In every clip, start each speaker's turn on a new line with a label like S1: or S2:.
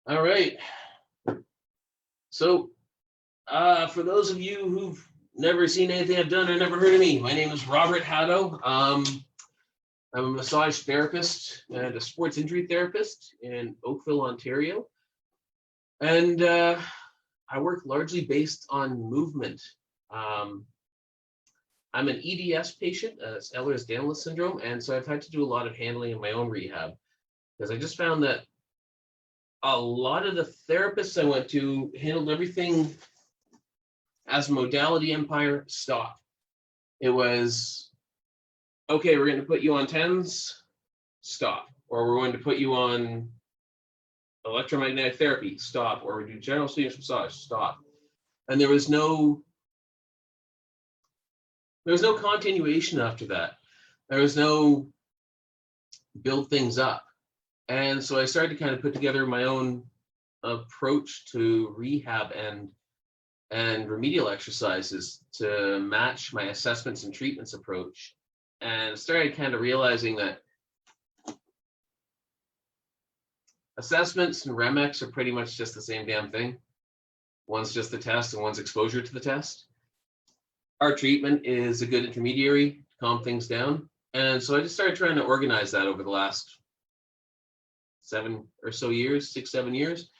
S1: All right. So, for those of you who've never seen anything I've done or never heard of me, my name is Robert Haddow. I'm a massage therapist and a sports injury therapist in Oakville, Ontario. And I work largely based on movement. I'm an EDS patient, it's Ehlers Danlos syndrome, and so I've had to do a lot of handling in my own rehab because I just found that a lot of the therapists I went to handled everything as a modality empire stock. It was, okay, we're going to put you on TENS, stop. Or we're going to put you on electromagnetic therapy, stop. Or we do general stimulus massage, stop. And there was no continuation after that. There was no build things up. And so I started to kind of put together my own approach to rehab and remedial exercises to match my assessments and treatments approach. And started kind of realizing that assessments and REMEX are pretty much just the same damn thing. One's just the test and one's exposure to the test. Our treatment is a good intermediary to calm things down. And so I just started trying to organize that over the last 6, 7 years.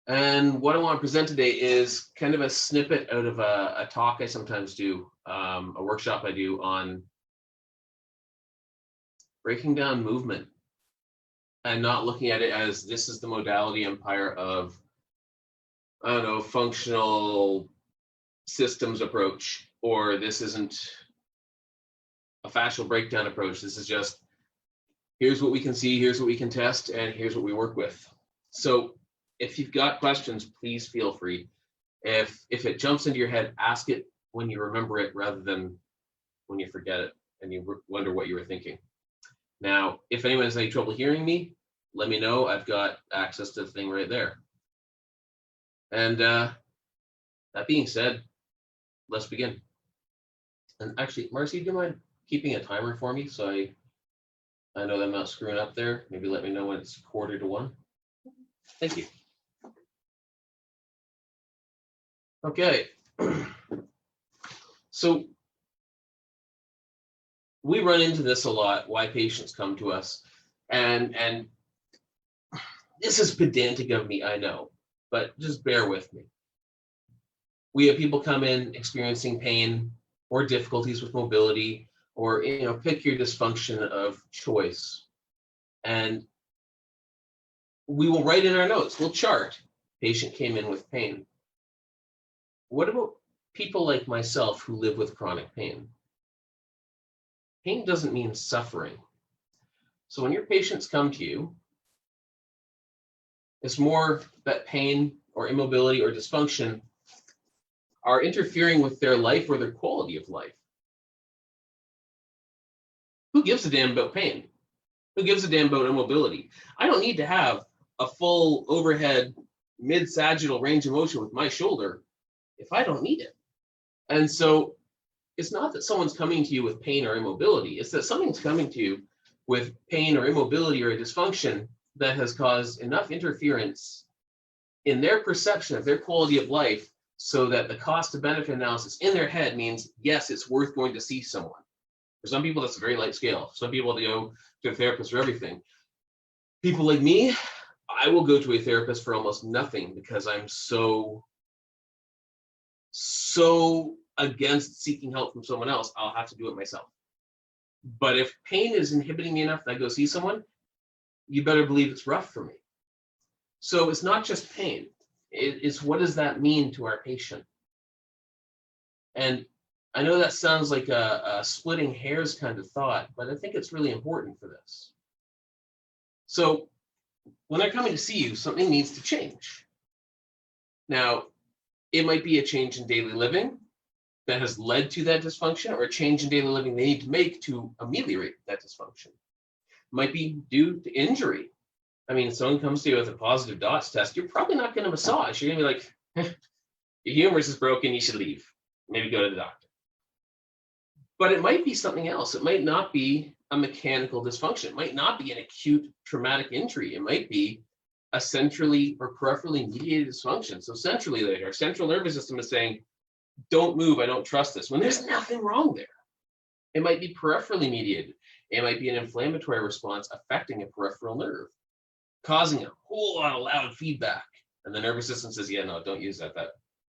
S1: And what I want to present today is kind of a snippet out of a talk I sometimes do, a workshop I do on breaking down movement and not looking at it as this is the modality empire of, I don't know, functional systems approach, or this isn't a fascial breakdown approach. This is just, here's what we can see, here's what we can test, and here's what we work with. So if you've got questions, please feel free. If it jumps into your head, ask it when you remember it rather than when you forget it and you wonder what you were thinking. Now, if anyone has any trouble hearing me, let me know. I've got access to the thing right there. And that being said, let's begin. And actually, Marcy, do you mind keeping a timer for me so I know that I'm not screwing up there? Maybe let me know when it's 1:45. Thank you. Okay. So we run into this a lot, why patients come to us. And this is pedantic of me, I know, but just bear with me. We have people come in experiencing pain or difficulties with mobility, or pick your dysfunction of choice. And we will write in our notes, we'll chart, patient came in with pain. What about people like myself who live with chronic pain? Pain doesn't mean suffering. So when your patients come to you, it's more that pain or immobility or dysfunction are interfering with their life or their quality of life. Who gives a damn about pain? Who gives a damn about immobility? I don't need to have a full overhead mid-sagittal range of motion with my shoulder if I don't need it. And so it's not that someone's coming to you with pain or immobility, it's that something's coming to you with pain or immobility or a dysfunction that has caused enough interference in their perception of their quality of life so that the cost to benefit analysis in their head means, yes, it's worth going to see someone. For some people, that's a very light scale. Some people, they go to a therapist for everything. People like me, I will go to a therapist for almost nothing because I'm so against seeking help from someone else. I'll have to do it myself. But if pain is inhibiting me enough that I go see someone, you better believe it's rough for me. So it's not just pain. It's what does that mean to our patient? And I know that sounds like a splitting hairs kind of thought, but I think it's really important for this. So when they're coming to see you, something needs to change. Now, it might be a change in daily living that has led to that dysfunction, or a change in daily living they need to make to ameliorate that dysfunction. It might be due to injury. I mean, someone comes to you with a positive DOTS test, you're probably not going to massage. You're going to be like, your humerus is broken, you should leave. Maybe go to the doctor. But it might be something else. It might not be a mechanical dysfunction. It might not be an acute traumatic injury. It might be a centrally or peripherally mediated dysfunction. So centrally, like our central nervous system is saying, don't move, I don't trust this, when there's nothing wrong there. It might be peripherally mediated. It might be an inflammatory response affecting a peripheral nerve, causing a whole lot of loud feedback. And the nervous system says, yeah, no, don't use that.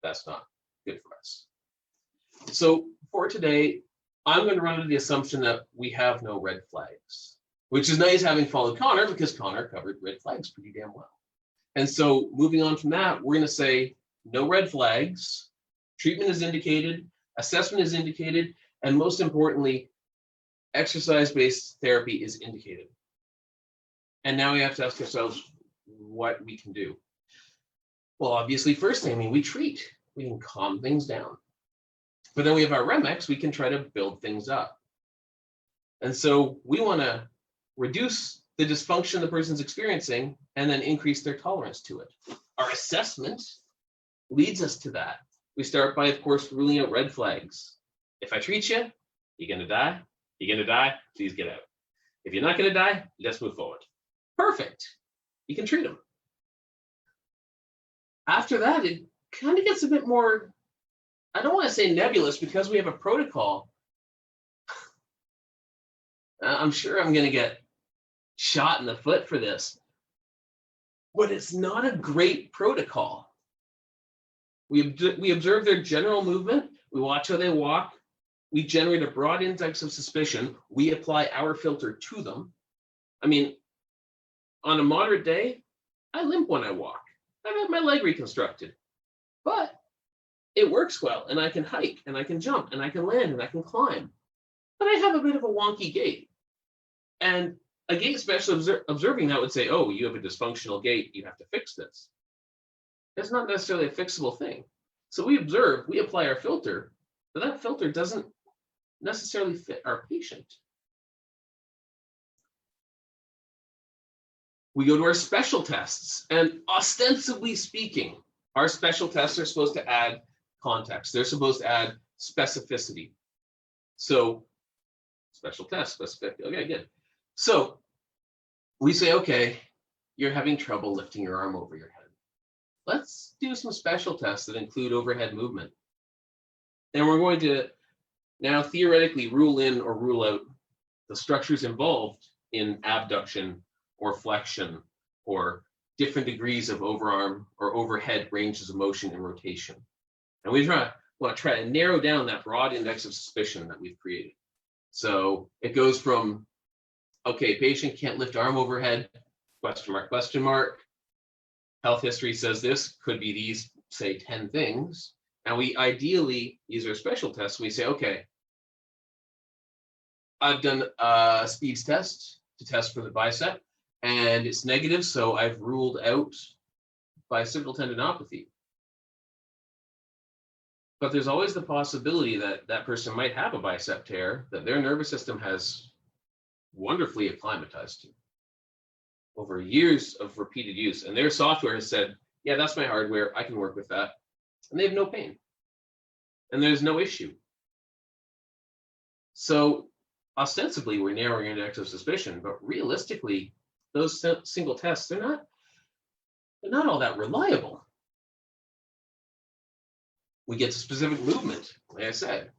S1: That's not good for us. So for today, I'm going to run with the assumption that we have no red flags, which is nice having followed Connor, because Connor covered red flags pretty damn well. And so moving on from that, we're going to say no red flags, treatment is indicated, assessment is indicated, and most importantly, exercise-based therapy is indicated. And now we have to ask ourselves what we can do. Well, obviously, first thing, we treat. We can calm things down. But then we have our REMEX, we can try to build things up. And so we want to reduce the dysfunction the person's experiencing and then increase their tolerance to it. Our assessment leads us to that. We start by, of course, ruling out red flags. If I treat you, you're going to die. You're going to die, please get out. If you're not going to die, let's move forward. Perfect. You can treat them. After that, it kind of gets a bit more, I don't want to say nebulous, because we have a protocol. I'm sure I'm going to get shot in the foot for this, but it's not a great protocol. We observe their general movement. We watch how they walk. We generate a broad index of suspicion. We apply our filter to them. I mean, on a moderate day, I limp when I walk. I've had my leg reconstructed, but it works well, and I can hike, and I can jump, and I can land, and I can climb. But I have a bit of a wonky gait. And a gait specialist observing that would say, oh, you have a dysfunctional gait, you have to fix this. It's not necessarily a fixable thing. So we observe, we apply our filter, but that filter doesn't necessarily fit our patient. We go to our special tests, and ostensibly speaking, our special tests are supposed to add context. They're supposed to add specificity. So special test, specific, okay, good. So we say, okay, you're having trouble lifting your arm over your head. Let's do some special tests that include overhead movement. And we're going to now theoretically rule in or rule out the structures involved in abduction or flexion or different degrees of overarm or overhead ranges of motion and rotation. And we want to try to narrow down that broad index of suspicion that we've created. So it goes from, okay, patient can't lift arm overhead, question mark, question mark. Health history says this, could be these, say, 10 things. And we ideally use our special tests. We say, okay, I've done a speeds test to test for the bicep, and it's negative, so I've ruled out bicipital tendinopathy. But there's always the possibility that that person might have a bicep tear that their nervous system has wonderfully acclimatized to over years of repeated use. And their software has said, yeah, that's my hardware, I can work with that. And they have no pain. And there's no issue. So ostensibly, we're narrowing our index of suspicion, but realistically, those single tests, they're not all that reliable. We get to specific movement, like I said.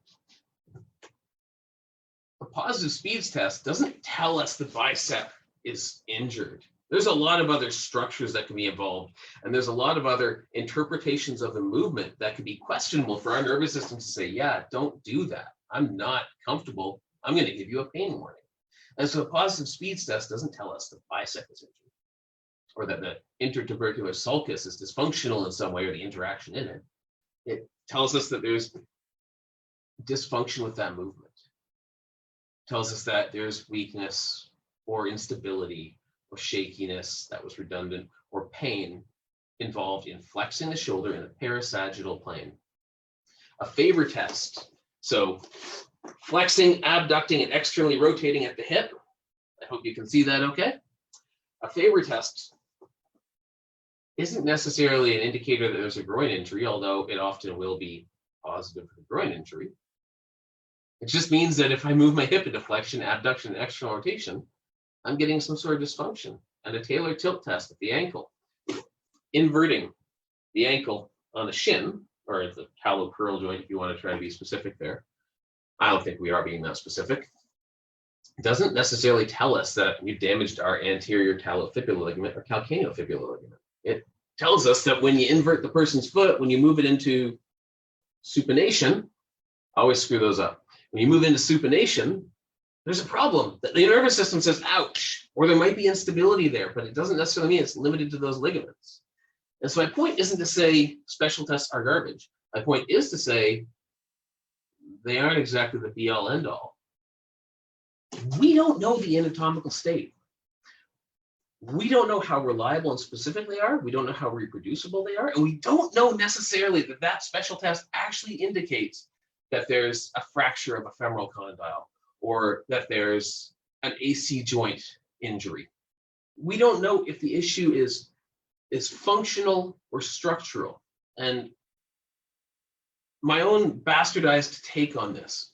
S1: A positive speeds test doesn't tell us the bicep is injured. There's a lot of other structures that can be involved, and there's a lot of other interpretations of the movement that could be questionable for our nervous system to say, yeah, don't do that. I'm not comfortable. I'm going to give you a pain warning. And so a positive speeds test doesn't tell us the bicep is injured or that the intertubercular sulcus is dysfunctional in some way or the interaction in it. It tells us that there's dysfunction with that movement. It tells us that there's weakness or instability or shakiness that was redundant or pain involved in flexing the shoulder in the parasagittal plane. A favor test. So flexing, abducting, and externally rotating at the hip. I hope you can see that okay. A favor test isn't necessarily an indicator that there's a groin injury, although it often will be positive for groin injury. It just means that if I move my hip into flexion, abduction, and external rotation, I'm getting some sort of dysfunction. And a Taylor tilt test at the ankle inverting the ankle on the shin, or the talocurl joint, if you want to try to be specific there. I don't think we are being that specific. It doesn't necessarily tell us that we've damaged our anterior talofibular ligament or calcaneofibular ligament. It tells us that when you invert the person's foot, when you move it into supination, I always screw those up. When you move into supination, there's a problem. The nervous system says, ouch, or there might be instability there, but it doesn't necessarily mean it's limited to those ligaments. And so my point isn't to say special tests are garbage. My point is to say they aren't exactly the be-all, end-all. We don't know the anatomical state. We don't know how reliable and specific they are. We don't know how reproducible they are. And we don't know necessarily that that special test actually indicates that there's a fracture of a femoral condyle or that there's an AC joint injury. We don't know if the issue is functional or structural. And my own bastardized take on this,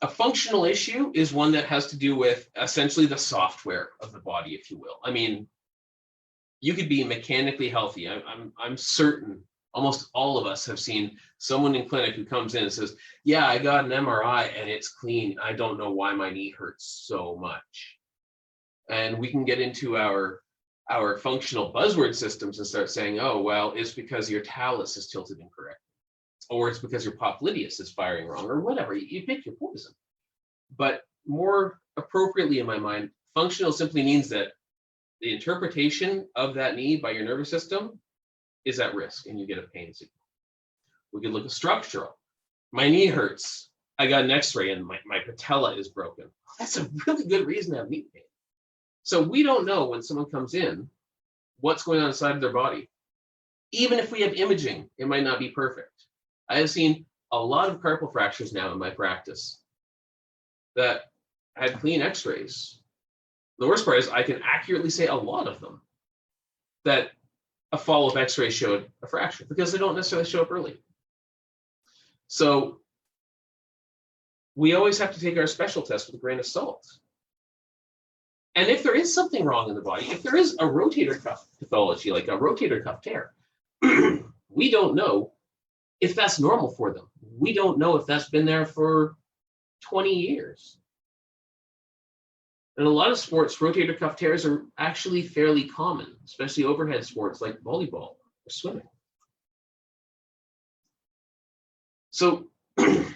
S1: a functional issue is one that has to do with essentially the software of the body, if you will. I mean, you could be mechanically healthy. I'm certain almost all of us have seen someone in clinic who comes in and says, yeah, I got an MRI and it's clean. I don't know why my knee hurts so much. And we can get into our functional buzzword systems and start saying, oh, well, it's because your talus is tilted incorrectly, or it's because your popliteus is firing wrong, or whatever. You pick your poison. But more appropriately in my mind, functional simply means that the interpretation of that knee by your nervous system is at risk and you get a pain signal. We could look at structural. My knee hurts. I got an x-ray and my patella is broken. That's a really good reason to have knee pain. So we don't know when someone comes in what's going on inside of their body. Even if we have imaging, it might not be perfect. I have seen a lot of carpal fractures now in my practice that had clean x-rays. The worst part is I can accurately say a lot of them that a follow-up x-ray showed a fracture because they don't necessarily show up early. So we always have to take our special test with a grain of salt. And if there is something wrong in the body, if there is a rotator cuff pathology, like a rotator cuff tear, we don't know if that's normal for them. We don't know if that's been there for 20 years. In a lot of sports, rotator cuff tears are actually fairly common, especially overhead sports like volleyball or swimming. So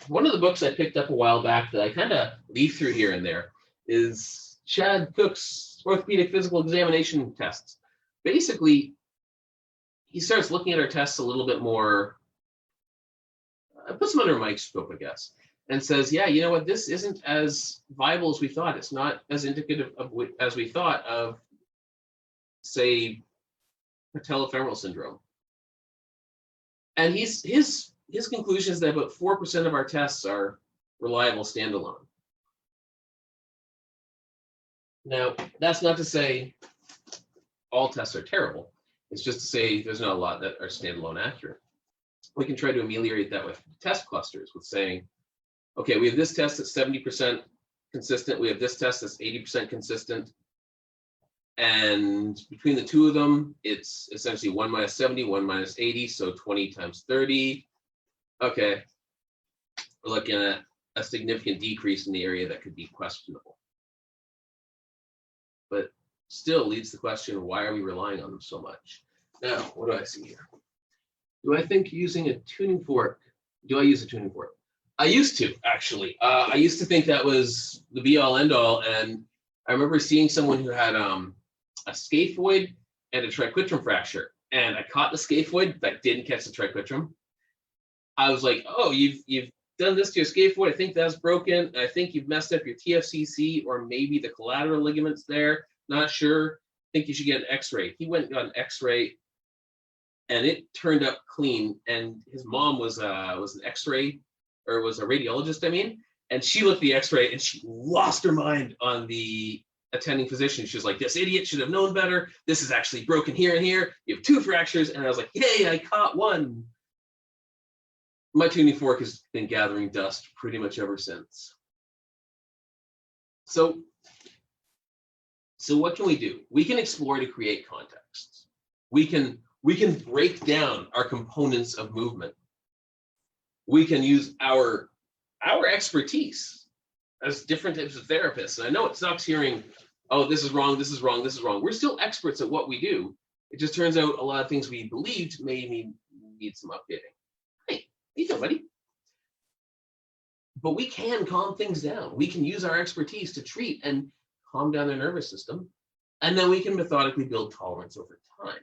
S1: one of the books I picked up a while back that I kind of leaf through here and there is Chad Cook's orthopedic physical examination tests. Basically, he starts looking at our tests a little bit more, puts them under a microscope, I guess, and says, yeah, you know what, this isn't as viable as we thought. It's not as indicative of as we thought of, say, patellofemoral syndrome. And his conclusion is that about 4% of our tests are reliable standalone. Now, that's not to say all tests are terrible. It's just to say there's not a lot that are standalone accurate. We can try to ameliorate that with test clusters, with saying, okay, we have this test that's 70% consistent. We have this test that's 80% consistent. And between the two of them, it's essentially 1 minus 70, 1 minus 80, so 20 times 30. Okay, we're looking at a significant decrease in the area that could be questionable. But still leads to the question, why are we relying on them so much? Now, what do I see here? Do I think using a tuning fork? Do I use a tuning fork? I used to, actually. I used to think that was the be-all, end-all, and I remember seeing someone who had a scaphoid and a triquetrum fracture, and I caught the scaphoid but didn't catch the triquetrum. I was like, oh, you've done this to your scaphoid. I think that's broken. I think you've messed up your TFCC or maybe the collateral ligaments there. Not sure. I think you should get an x-ray. He went and got an x-ray and it turned up clean. And his mom was an x-ray, or was a radiologist, I mean. And she looked at the x-ray and she lost her mind on the attending physician. She was like, this idiot should have known better. This is actually broken here and here. You have 2 fractures. And I was like, yay, I caught one. My tuning fork has been gathering dust pretty much ever since. So what can we do? We can explore to create contexts. We can We can break down our components of movement. We can use our expertise as different types of therapists. And I know it sucks hearing, oh, this is wrong, this is wrong, this is wrong. We're still experts at what we do. It just turns out a lot of things we believed may need some updating. Hey, how you doing, buddy? But we can calm things down. We can use our expertise to treat and calm down their nervous system. And then we can methodically build tolerance over time,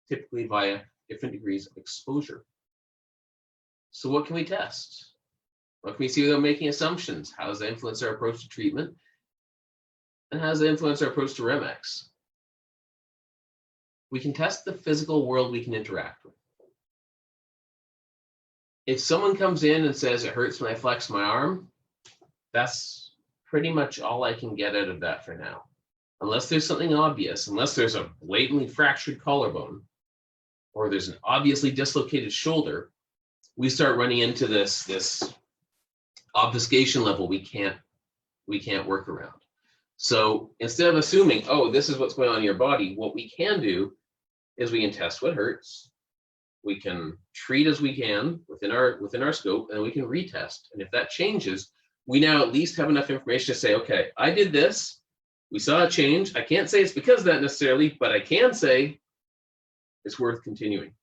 S1: typically via different degrees of exposure. So what can we test? What can we see without making assumptions? How does that influence our approach to treatment? And how does that influence our approach to REMX? We can test the physical world we can interact with. If someone comes in and says it hurts when I flex my arm, that's pretty much all I can get out of that for now. Unless there's something obvious, unless there's a blatantly fractured collarbone, or there's an obviously dislocated shoulder, we start running into this obfuscation level we can't work around. So instead of assuming, oh, this is what's going on in your body, what we can do is we can test what hurts, we can treat as we can within our scope, and we can retest. And if that changes, we now at least have enough information to say, okay, I did this, we saw a change. I can't say it's because of that necessarily, but I can say it's worth continuing.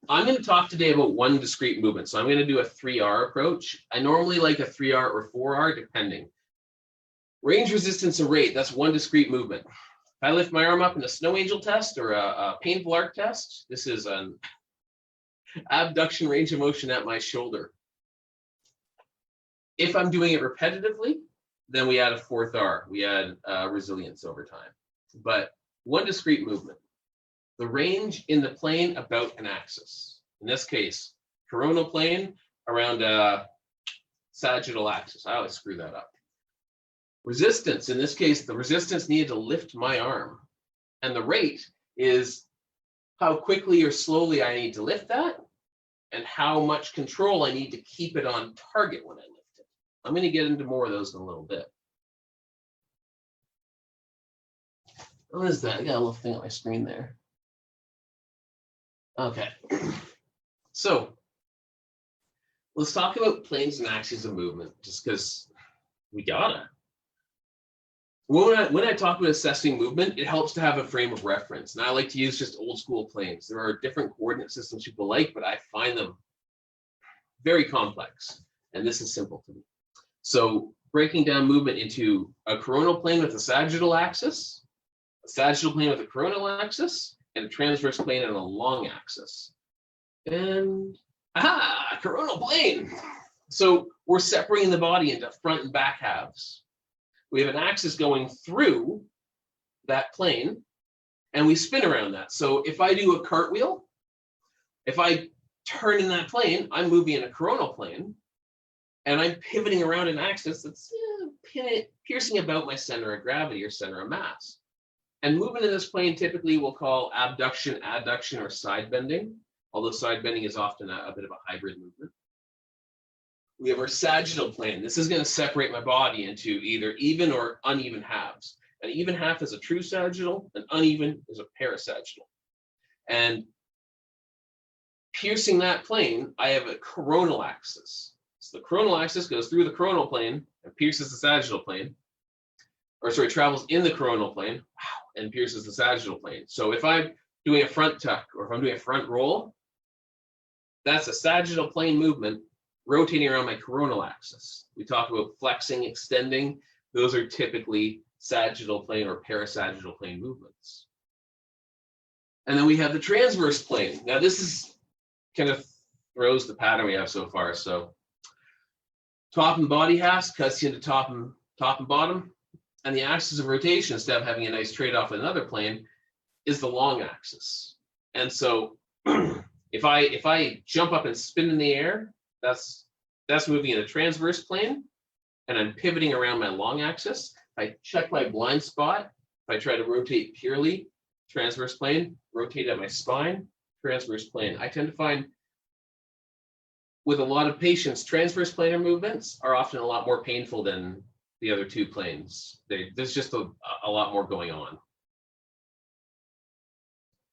S1: I'm going to talk today about one discrete movement. So I'm going to do a 3R approach. I normally like a 3R or 4R, depending. Range, resistance, and rate, that's one discrete movement. If I lift my arm up in a snow angel test or a painful arc test, this is an abduction range of motion at my shoulder. If I'm doing it repetitively, then we add a 4th R. We add resilience over time. But one discrete movement. The range in the plane about an axis. In this case, coronal plane around a sagittal axis. I always screw that up. Resistance, in this case, the resistance needed to lift my arm. And the rate is how quickly or slowly I need to lift that and how much control I need to keep it on target when I lift it. I'm going to get into more of those in a little bit. What is that? I got a little thing on my screen there. Okay, so let's talk about planes and axes of movement, just because we gotta. When I talk about assessing movement, it helps to have a frame of reference, and I like to use just old school planes. There are different coordinate systems people like, but I find them very complex, and this is simple to me. So breaking down movement into a coronal plane with a sagittal axis, a sagittal plane with a coronal axis, and a transverse plane and a long axis. And coronal plane. So we're separating the body into front and back halves. We have an axis going through that plane, and we spin around that. So if I do a cartwheel, if I turn in that plane, I'm moving in a coronal plane, and I'm pivoting around an axis that's piercing about my center of gravity or center of mass. And movement in this plane typically we'll call abduction, adduction, or side bending, although side bending is often a bit of a hybrid movement. We have our sagittal plane. This is going to separate my body into either even or uneven halves. An even half is a true sagittal, an uneven is a parasagittal. And piercing that plane, I have a coronal axis. So the coronal axis goes through the coronal plane and pierces the sagittal plane. Or sorry, travels in the coronal plane and pierces the sagittal plane. So if I'm doing a front tuck or if I'm doing a front roll, that's a sagittal plane movement rotating around my coronal axis. We talk about flexing, extending. Those are typically sagittal plane or parasagittal plane movements. And then we have the transverse plane. Now this is kind of throws the pattern we have so far. So top and body halves cuts you into top and bottom. And the axis of rotation, instead of having a nice trade-off with another plane, is the long axis. And so if I jump up and spin in the air, that's moving in a transverse plane, and I'm pivoting around my long axis. If I check my blind spot, if I try to rotate purely, transverse plane, rotate at my spine, transverse plane. I tend to find with a lot of patients, transverse planar movements are often a lot more painful than the other two planes. There's just a lot more going on.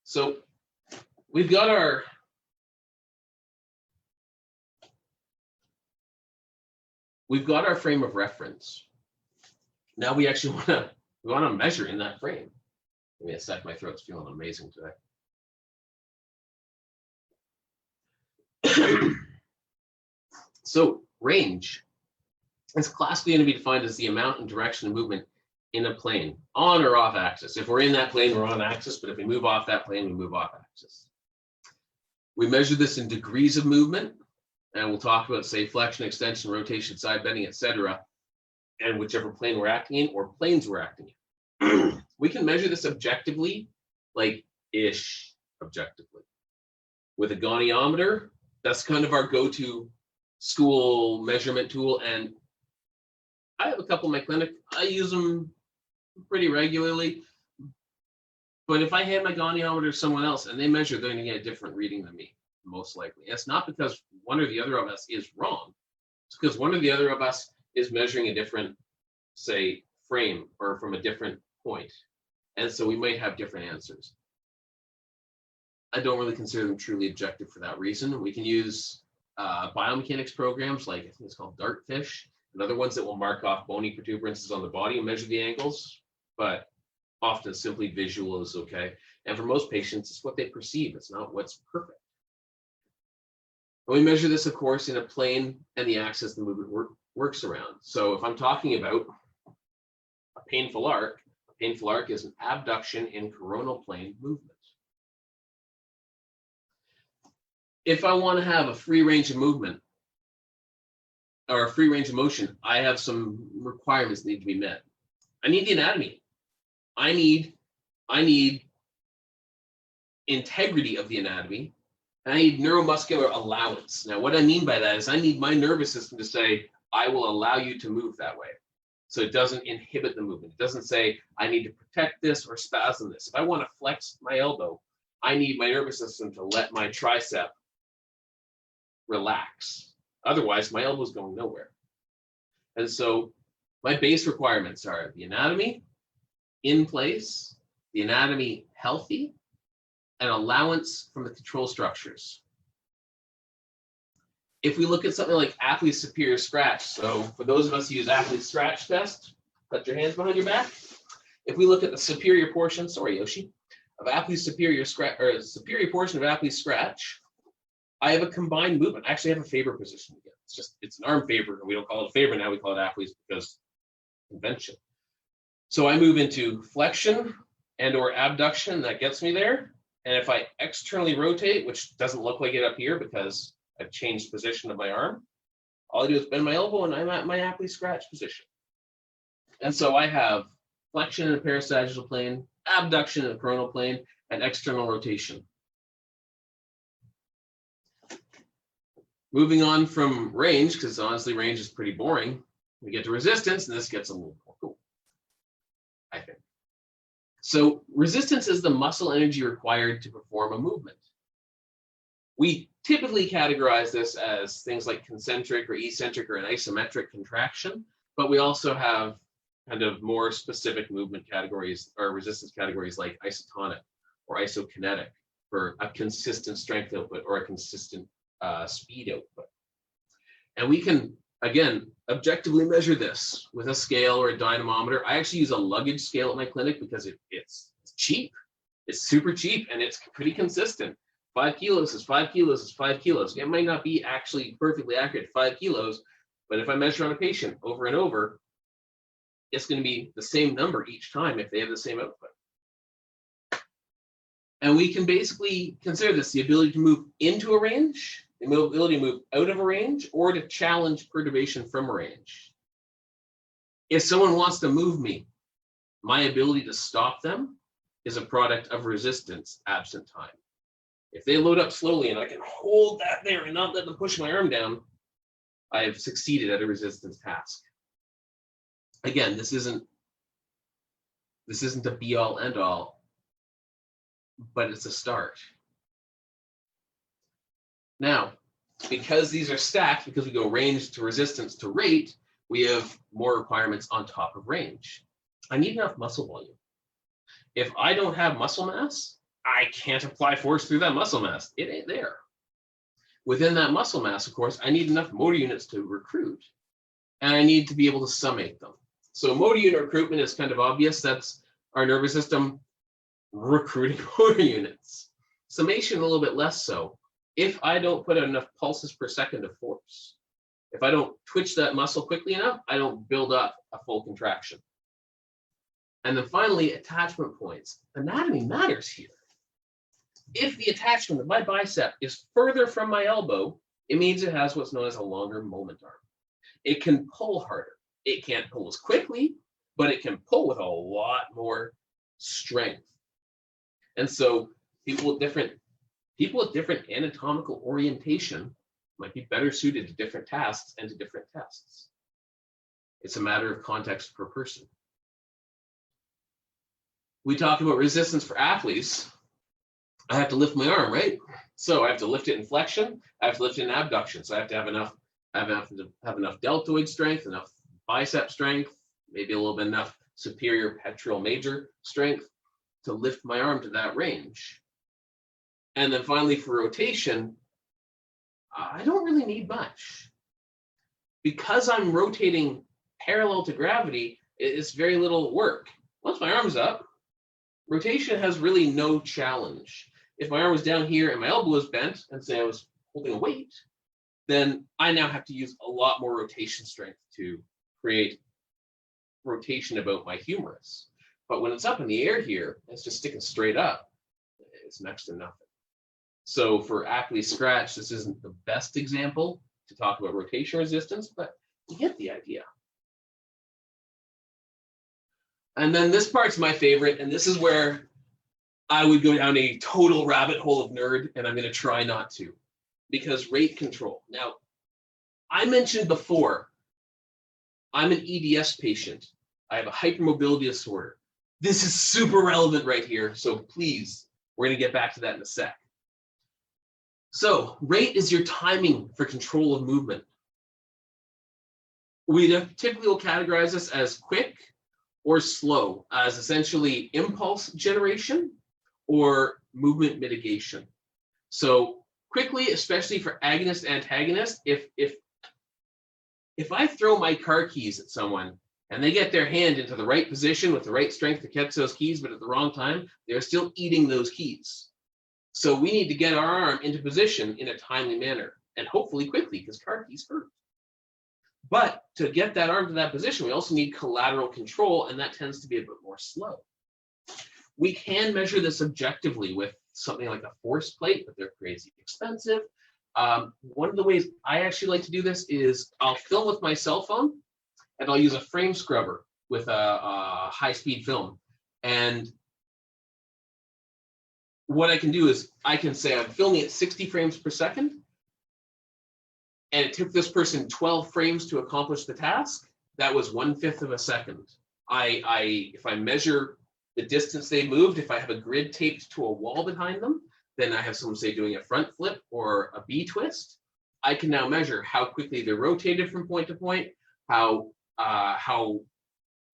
S1: So we've got our frame of reference. Now we actually want to measure in that frame. Give me a sec, my throat's feeling amazing today. So range is classically going to be defined as the amount and direction of movement in a plane, on or off axis. If we're in that plane, we're on axis, but if we move off that plane, we move off axis. We measure this in degrees of movement, and we'll talk about, say, flexion, extension, rotation, side bending, etc., and whichever plane we're acting in or planes we're acting in. We can measure this objectively, like ish objectively. With a goniometer, that's kind of our go-to school measurement tool, and I have a couple in my clinic. I use them pretty regularly, but if I hand my goniometer to someone else and they measure, they're going to get a different reading than me, most likely. It's not because one or the other of us is wrong. It's because one or the other of us is measuring a different, say, frame or from a different point. And so we might have different answers. I don't really consider them truly objective for that reason. We can use biomechanics programs like, I think it's called Dartfish, and other ones that will mark off bony protuberances on the body and measure the angles, but often simply visual is okay. And for most patients, it's what they perceive. It's not what's perfect. And we measure this, of course, in a plane and the axis the movement works around. So if I'm talking about a painful arc is an abduction in coronal plane movement. If I want to have a free range of movement or a free range of motion, I have some requirements that need to be met. I need the anatomy. I need integrity of the anatomy, and I need neuromuscular allowance. Now, what I mean by that is I need my nervous system to say, I will allow you to move that way. So it doesn't inhibit the movement. It doesn't say, I need to protect this or spasm this. If I want to flex my elbow, I need my nervous system to let my tricep relax. Otherwise, my elbow's going nowhere. And so my base requirements are the anatomy in place, the anatomy healthy, and allowance from the control structures. If we look at something like Apley's superior scratch, so for those of us who use Apley's scratch test, put your hands behind your back. If we look at the superior portion, sorry Yoshi, of Apley's superior scratch, or superior portion of Apley's scratch, I have a combined movement. I actually have a Faber position again. It's an arm Faber. We don't call it a Faber now, we call it Apley's because convention. So I move into flexion and or abduction, that gets me there. And if I externally rotate, which doesn't look like it up here because I've changed position of my arm, all I do is bend my elbow and I'm at my Apley scratch position. And so I have flexion in a parasagittal plane, abduction in a coronal plane, and external rotation. Moving on from range, because honestly range is pretty boring, we get to resistance, and this gets a little more cool, I think. So resistance is the muscle energy required to perform a movement. We typically categorize this as things like concentric or eccentric or an isometric contraction, but we also have kind of more specific movement categories or resistance categories like isotonic or isokinetic for a consistent strength output or a consistent speed output. And we can, again, objectively measure this with a scale or a dynamometer. I actually use a luggage scale at my clinic because it's cheap. It's super cheap and it's pretty consistent. 5 kilos is 5 kilos is 5 kilos. It might not be actually perfectly accurate 5 kilos, but if I measure on a patient over and over, it's going to be the same number each time if they have the same output. And we can basically consider this the ability to move into a range, the ability to move out of a range, or to challenge perturbation from a range. If someone wants to move me, my ability to stop them is a product of resistance absent time. If they load up slowly and I can hold that there and not let them push my arm down, I have succeeded at a resistance task. Again, this isn't a be-all, end-all, but it's a start. Now, because these are stacked, because we go range to resistance to rate, we have more requirements on top of range. I need enough muscle volume. If I don't have muscle mass, I can't apply force through that muscle mass. It ain't there. Within that muscle mass, of course, I need enough motor units to recruit, and I need to be able to summate them. So motor unit recruitment is kind of obvious. That's our nervous system recruiting motor units. Summation a little bit less so. If I don't put enough pulses per second of force, if I don't twitch that muscle quickly enough, I don't build up a full contraction. And then finally, attachment points. Anatomy matters here. If the attachment of my bicep is further from my elbow, it means it has what's known as a longer moment arm. It can pull harder. It can't pull as quickly, but it can pull with a lot more strength. And so people with different anatomical orientation might be better suited to different tasks and to different tests. It's a matter of context per person. We talk about resistance for athletes. I have to lift my arm, right? So I have to lift it in flexion. I have to lift it in abduction. So I have to have enough deltoid strength, enough bicep strength, maybe a little bit enough superior peroral major strength to lift my arm to that range. And then finally for rotation, I don't really need much. Because I'm rotating parallel to gravity, it's very little work. Once my arm's up, rotation has really no challenge. If my arm was down here and my elbow was bent, and say I was holding a weight, then I now have to use a lot more rotation strength to create rotation about my humerus. But when it's up in the air here, it's just sticking straight up, it's next to nothing. So for Apley scratch, this isn't the best example to talk about rotation resistance, but you get the idea. And then this part's my favorite, and this is where I would go down a total rabbit hole of nerd, and I'm going to try not to, because rate control. Now, I mentioned before, I'm an EDS patient. I have a hypermobility disorder. This is super relevant right here, so please, we're going to get back to that in a sec. So, rate is your timing for control of movement. We typically will categorize this as quick or slow, as essentially impulse generation or movement mitigation. So quickly, especially for agonist antagonist, if I throw my car keys at someone and they get their hand into the right position with the right strength to catch those keys, but at the wrong time, they're still eating those keys. So we need to get our arm into position in a timely manner, and hopefully quickly, because car keys hurt. But to get that arm to that position, we also need collateral control, and that tends to be a bit more slow. We can measure this objectively with something like a force plate, but they're crazy expensive. One of the ways I actually like to do this is I'll film with my cell phone, and I'll use a frame scrubber with a high-speed film. And what I can do is I can say I'm filming at 60 frames per second, and it took this person 12 frames to accomplish the task. That was 1/5 of a second. If I measure the distance they moved, if I have a grid taped to a wall behind them, then I have someone say doing a front flip or a B twist. I can now measure how quickly they rotated from point to point, how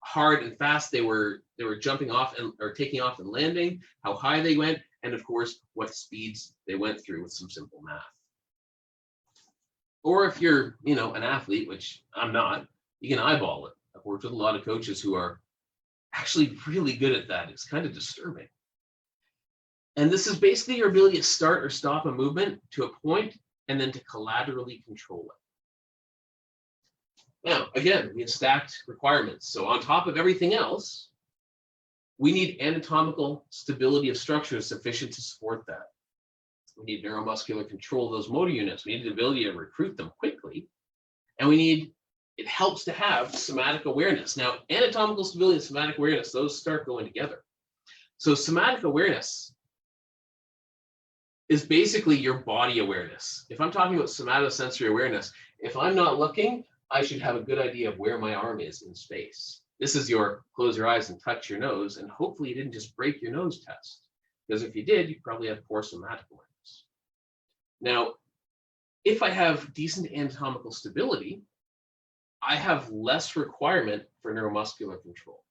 S1: hard and fast they were jumping off or taking off and landing, how high they went, and of course what speeds they went through with some simple math. Or if you're, an athlete, which I'm not, you can eyeball it. I've worked with a lot of coaches who are actually really good at that. It's kind of disturbing. And this is basically your ability to start or stop a movement to a point and then to collaterally control it. Now, again, we have stacked requirements. So on top of everything else, we need anatomical stability of structures sufficient to support that. We need neuromuscular control of those motor units. We need the ability to recruit them quickly. And it helps to have somatic awareness. Now, anatomical stability and somatic awareness, those start going together. So somatic awareness is basically your body awareness. If I'm talking about somatosensory awareness, if I'm not looking, I should have a good idea of where my arm is in space. This is your close your eyes and touch your nose, and hopefully you didn't just break your nose test. Because if you did, you probably have poor somatic awareness. Now, if I have decent anatomical stability, I have less requirement for neuromuscular control.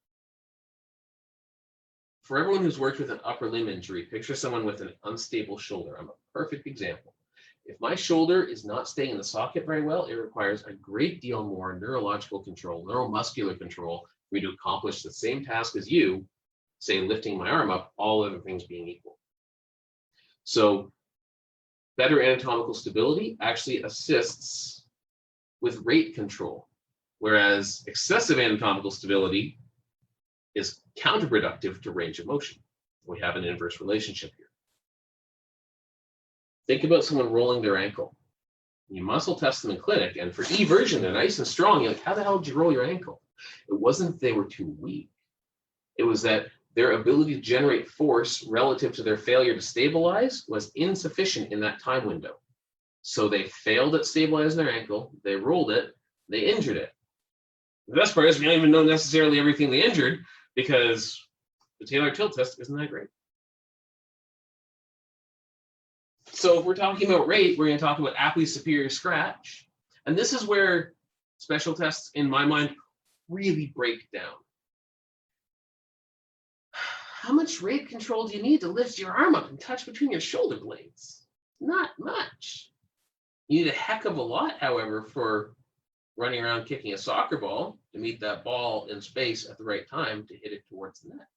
S1: For everyone who's worked with an upper limb injury, picture someone with an unstable shoulder. I'm a perfect example. If my shoulder is not staying in the socket very well, it requires a great deal more neurological control, neuromuscular control for me to accomplish the same task as you, say lifting my arm up, all other things being equal. So better anatomical stability actually assists with rate control, whereas excessive anatomical stability is counterproductive to range of motion. We have an inverse relationship here. Think about someone rolling their ankle. You muscle test them in clinic, and for eversion, they're nice and strong. You're like, how the hell did you roll your ankle? It wasn't that they were too weak. It was that their ability to generate force relative to their failure to stabilize was insufficient in that time window. So they failed at stabilizing their ankle, they rolled it, they injured it. The best part is we don't even know necessarily everything they injured because the Taylor tilt test isn't that great. So if we're talking about rate, we're going to talk about Apley superior scratch. And this is where special tests, in my mind, really break down. How much rate control do you need to lift your arm up and touch between your shoulder blades? Not much. You need a heck of a lot, however, for running around kicking a soccer ball to meet that ball in space at the right time to hit it towards the net.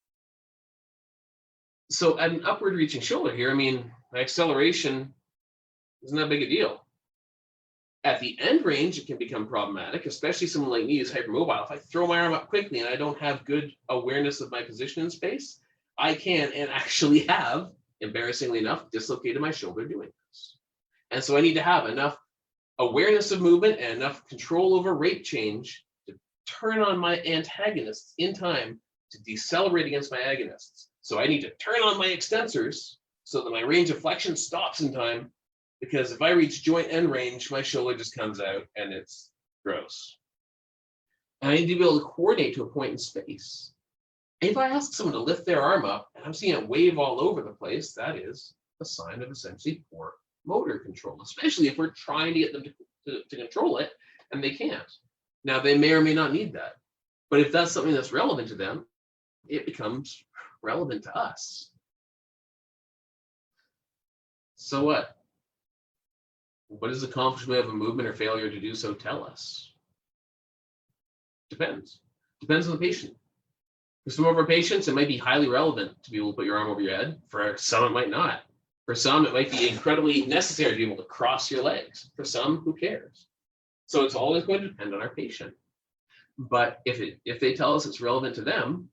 S1: So at an upward reaching shoulder here, I mean, my acceleration isn't that big a deal. At the end range, it can become problematic, especially someone like me who's hypermobile. If I throw my arm up quickly and I don't have good awareness of my position in space, I can and actually have, embarrassingly enough, dislocated my shoulder doing this. And so I need to have enough awareness of movement and enough control over rate change to turn on my antagonists in time to decelerate against my agonists. So I need to turn on my extensors so that my range of flexion stops in time, because if I reach joint end range, my shoulder just comes out and it's gross. And I need to be able to coordinate to a point in space. If I ask someone to lift their arm up and I'm seeing it wave all over the place, that is a sign of essentially poor motor control, especially if we're trying to get them to control it and they can't. Now, they may or may not need that. But if that's something that's relevant to them, it becomes relevant to us. So what? What does accomplishment of a movement or failure to do so tell us? Depends. Depends on the patient. For some of our patients, it might be highly relevant to be able to put your arm over your head. For some, it might not. For some, it might be incredibly necessary to be able to cross your legs. For some, who cares? So it's always going to depend on our patient. But if they tell us it's relevant to them,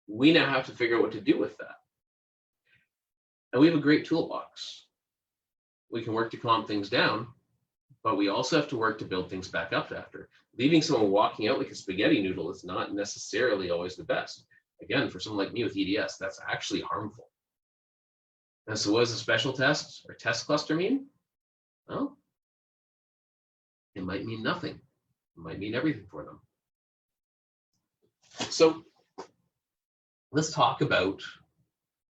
S1: we now have to figure out what to do with that. And we have a great toolbox. We can work to calm things down, but we also have to work to build things back up after. Leaving someone walking out like a spaghetti noodle is not necessarily always the best. Again, for someone like me with EDS, that's actually harmful. And so what does a special test or test cluster mean? Well, it might mean nothing. It might mean everything for them. So let's talk about,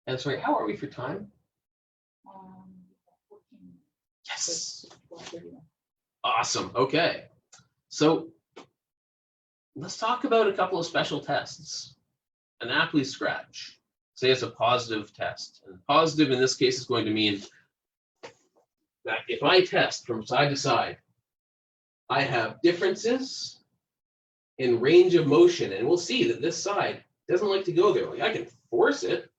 S1: and sorry, how are we for time?
S2: 14.
S1: Yes. Awesome. Okay. So let's talk about a couple of special tests. An Apley scratch. Say it's a positive test. And positive in this case is going to mean that if I test from side to side, I have differences in range of motion. And we'll see that this side doesn't like to go there. Like I can force it,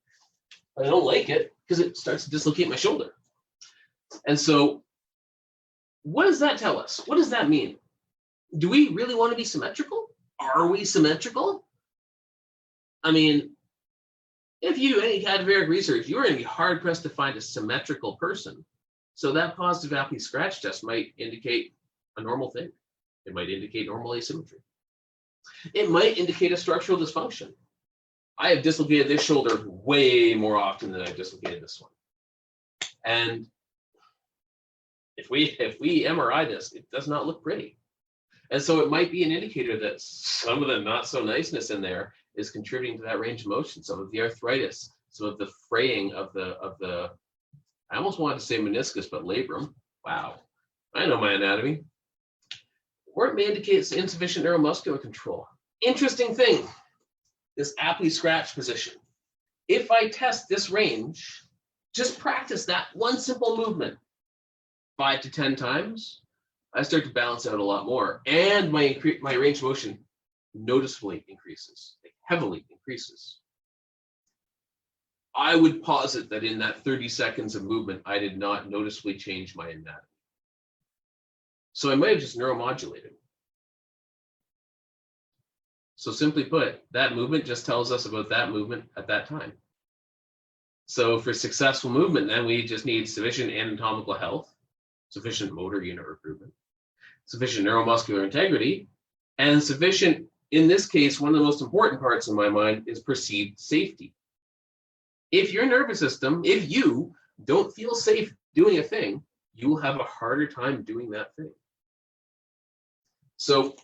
S1: but I don't like it because it starts to dislocate my shoulder. And so what does that tell us? What does that mean? Do we really want to be symmetrical? Are we symmetrical? I mean, if you do any cadaveric research, you're going to be hard pressed to find a symmetrical person. So that positive Apley scratch test might indicate a normal thing. It might indicate normal asymmetry. It might indicate a structural dysfunction. I have dislocated this shoulder way more often than I've dislocated this one. And if we MRI this, it does not look pretty. And so it might be an indicator that some of the not so niceness in there is contributing to that range of motion, some of the arthritis, some of the fraying of the I almost wanted to say meniscus, but labrum. Wow, I know my anatomy. Or it may indicate insufficient neuromuscular control. Interesting thing, this Apley scratch position. If I test this range, just practice that one simple movement 5 to 10 times, I start to balance out a lot more. And my range of motion noticeably increases, like heavily increases. I would posit that in that 30 seconds of movement, I did not noticeably change my anatomy. So I might have just neuromodulated. So simply put, that movement just tells us about that movement at that time. So for successful movement, then we just need sufficient anatomical health, sufficient motor unit recruitment, sufficient neuromuscular integrity, and sufficient, in this case, one of the most important parts in my mind is perceived safety. If your nervous system, if you don't feel safe doing a thing, you will have a harder time doing that thing. So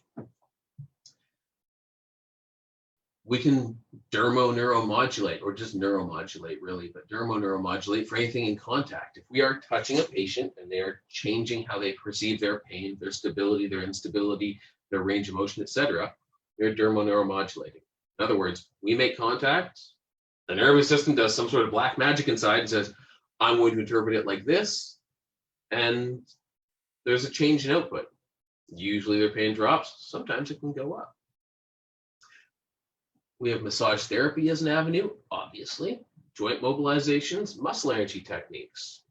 S1: we can dermoneuromodulate, or just neuromodulate really, but dermoneuromodulate for anything in contact. If we are touching a patient and they are changing how they perceive their pain, their stability, their instability, their range of motion, etc., they're dermoneuromodulating. In other words, we make contact, the nervous system does some sort of black magic inside and says, I'm going to interpret it like this, and there's a change in output. Usually their pain drops, sometimes it can go up. We have massage therapy as an avenue, obviously, joint mobilizations, muscle energy techniques.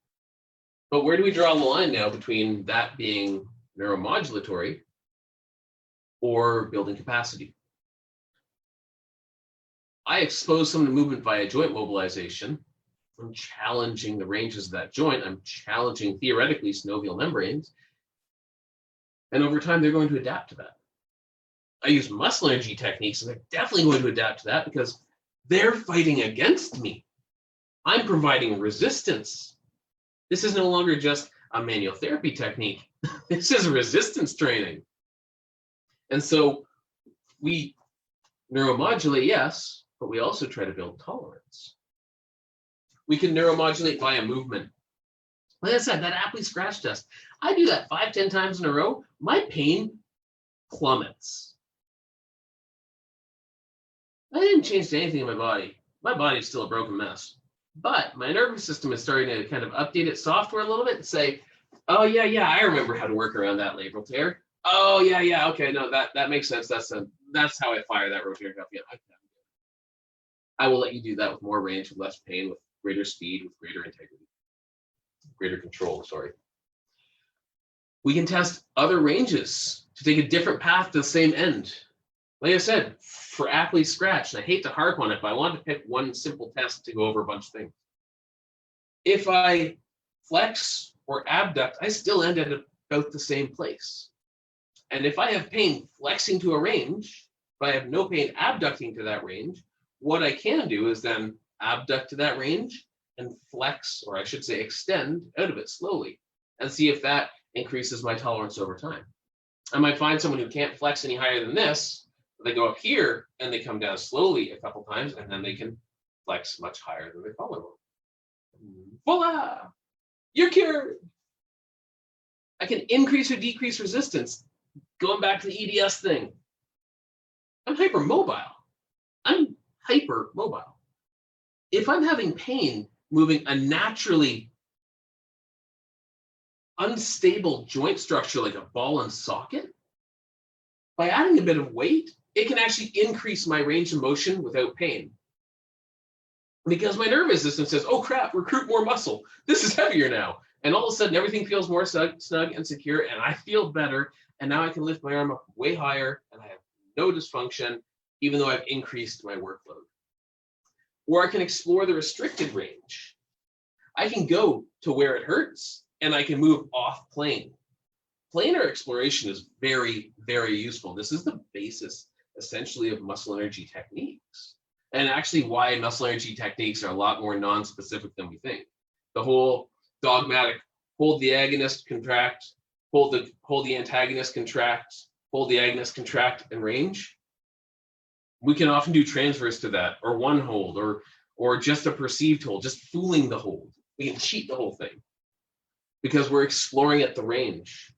S1: But where do we draw the line now between that being neuromodulatory or building capacity? I expose some of the movement via joint mobilization. I'm challenging the ranges of that joint. I'm challenging, theoretically, synovial membranes. And over time, they're going to adapt to that. I use muscle energy techniques, and they're definitely going to adapt to that because they're fighting against me. I'm providing resistance. This is no longer just a manual therapy technique. This is resistance training. And so we neuromodulate, yes, but we also try to build tolerance. We can neuromodulate via movement. Like I said, that Apley scratch test, I do that 5-10 times in a row, my pain plummets. I didn't change anything in my body. My body's still a broken mess. But my nervous system is starting to kind of update its software a little bit and say, oh, yeah, I remember how to work around that labral tear. Oh, yeah, okay, no, that makes sense. That's how I fire that rotator cuff. Yeah, I will let you do that with more range, with less pain, with greater speed, with greater integrity, greater control, sorry. We can test other ranges to take a different path to the same end. Like I said, for Apley scratch, and I hate to harp on it, but I want to pick one simple test to go over a bunch of things. If I flex or abduct, I still end at about the same place. And if I have pain flexing to a range, if I have no pain abducting to that range, what I can do is then abduct to that range and flex, or I should say extend out of it slowly, and see if that increases my tolerance over time. I might find someone who can't flex any higher than this. They go up here and they come down slowly a couple times, and then they can flex much higher than their collarbone. Voila! You're cured. I can increase or decrease resistance. Going back to the EDS thing. I'm hypermobile. If I'm having pain moving a naturally unstable joint structure like a ball and socket, by adding a bit of weight, it can actually increase my range of motion without pain. Because my nervous system says, oh crap, recruit more muscle. This is heavier now. And all of a sudden, everything feels more snug and secure, and I feel better. And now I can lift my arm up way higher, and I have no dysfunction, even though I've increased my workload. Or I can explore the restricted range. I can go to where it hurts, and I can move off plane. Planar exploration is very, very useful. This is the basis, essentially, of muscle energy techniques. And actually why muscle energy techniques are a lot more non-specific than we think. The whole dogmatic, hold the agonist, contract, hold the antagonist, contract, hold the agonist, contract, and range. We can often do transverse to that, or one hold, or just a perceived hold, just fooling the hold. We can cheat the whole thing because we're exploring at the range.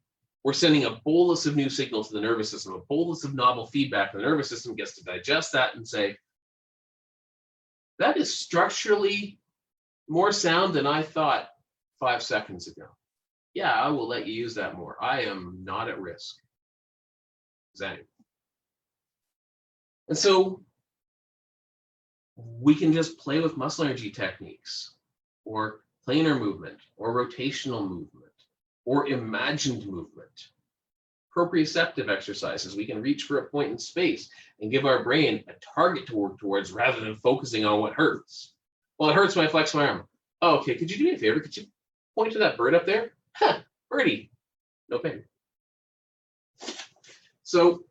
S1: We're sending a bolus of new signals to the nervous system, a bolus of novel feedback. The nervous system gets to digest that and say, That is structurally more sound than I thought 5 seconds ago. Yeah, I will let you use that more. I am not at risk. Zang. And so we can just play with muscle energy techniques, or planar movement, or rotational movement, or imagined movement. Proprioceptive exercises. We can reach for a point in space and give our brain a target to work towards rather than focusing on what hurts. Well, it hurts when I flex my arm. Oh, okay, could you do me a favor? Could you point to that bird up there? Huh, birdie. No pain. So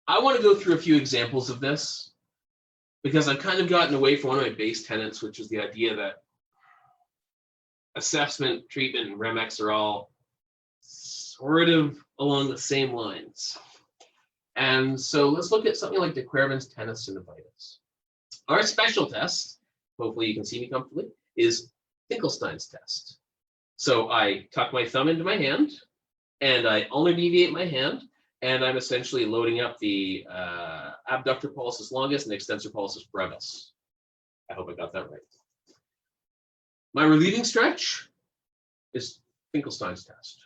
S1: I want to go through a few examples of this because I've kind of gotten away from one of my base tenets, which is the idea that assessment, treatment, and REMX are all sort of along the same lines. And so let's look at something like de Quervain's tennis synovitis. Our special test, hopefully you can see me comfortably, is Finkelstein's test. So I tuck my thumb into my hand, and I ulnar deviate my hand, and I'm essentially loading up the abductor pollicis longus and extensor pollicis brevis. I hope I got that right. My relieving stretch is Finkelstein's test.